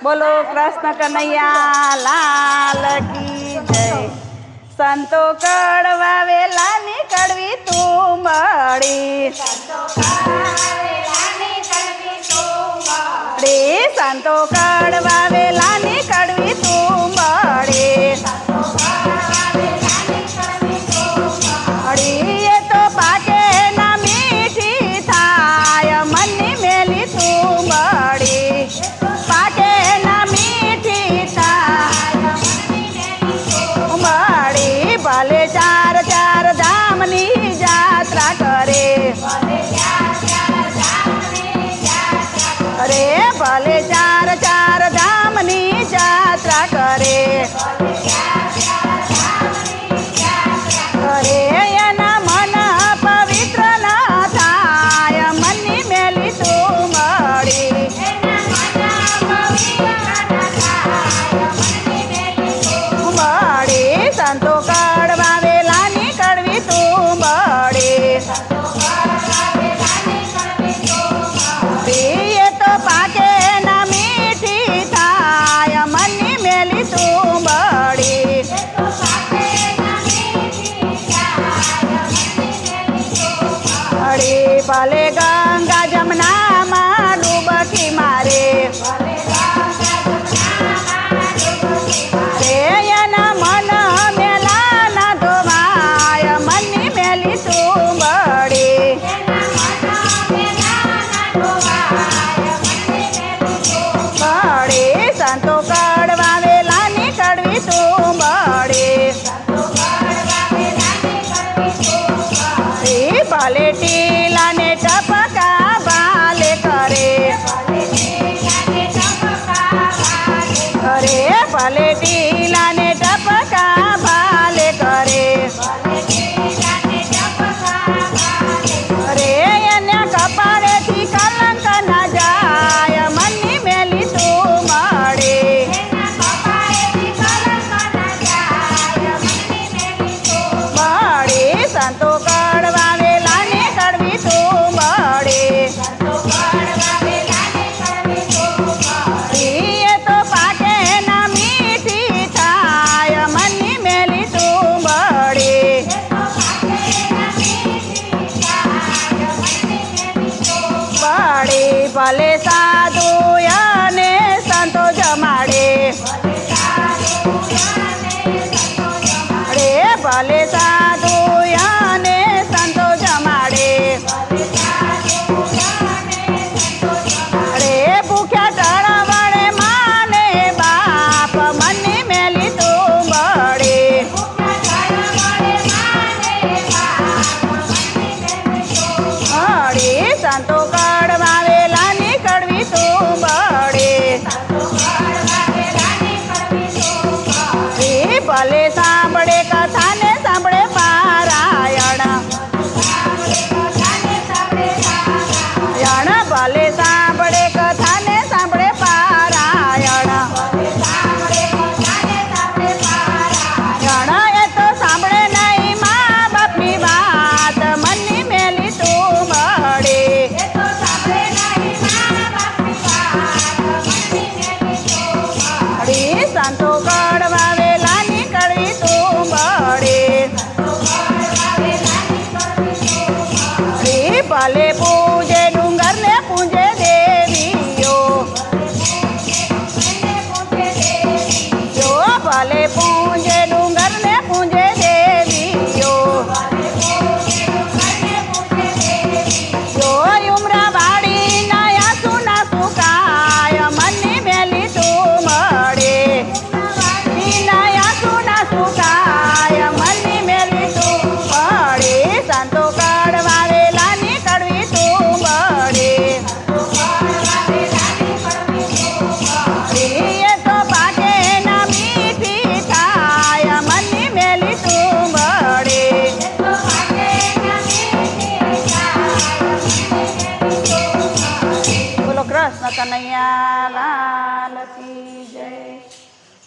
बोलो कृष्ण कन्हैया लाल की जय। संतो कड़वा वेलानी कड़वी तू मड़ी, संतो कड़वा वेलानी कड़वी तू मड़ी। ये तो पाके ना मीठी थाय मनी मेली तू मड़ी, पाके ना मीठी थाय मड़ी। भले चार चार धामनी यात्रा करे, अरे भले चार चार धामनी यात्रा करे। अरे एना मन पवित्र न थाय मनी मेली तू मड़ी, मड़ी। संतो कड़वा वेलानी कड़वी तू मड़ी, ये तो पाके ना मीठी थाय मनी मेली तू मड़ी। अरे भले गंगा जमुना में डूबकी मारे, एना मन मेला न धोवाय मनी मेली तू मड़ी, मड़ी। संतो कड़वा वेलानी कड़वी तू मड़ी, भले टीला ने टपका बाले करे, अरे भले टीला ने टपका बाले करे। अरे एना कपाड़े थी कलंक न जाय मनी मेली तू मड़ी, मड़ी। संतो कड़वा वेलानी कड़वी तू मड़ी, ये तो पाके ना मीठी थाय मनी मेली तू मड़ी, मड़ी। भले साधु याने संतो जमाड़े, अरे भले साधु याने संतो जमाड़े। अरे भूख्या टळवळे माने बाप मनी मेली तू मड़ी, मड़ी। संतो कड़वा वेलानी कड़वी तू मड़ी, भले सांभळे कथा ने सांभळे पारायण, भले सांभळे कथा ने सांभळे पारायण। ये तो सांभळे नहीं माँ बापनी बात मनी मेली तू मड़ी, मड़ी। संतो कड़वा वेलानी कड़वी तू मड़ी, भले पूजे डूंगर ने पूजे देवियो, जो भले पूजे डूंगर ने पूजे देवियो, जो उमरावाड़ी नया सुना सुकाय मनी मेली तू मड़ी, नया सुना सुकाय मनी मेली तू मड़ी। संतो कड़वा वेलानी कड़वी तू मड़ी, ये तो पाके ना मीठी थाय मनी मेली तू मड़ी। बोलो कृष्ण कन्हैया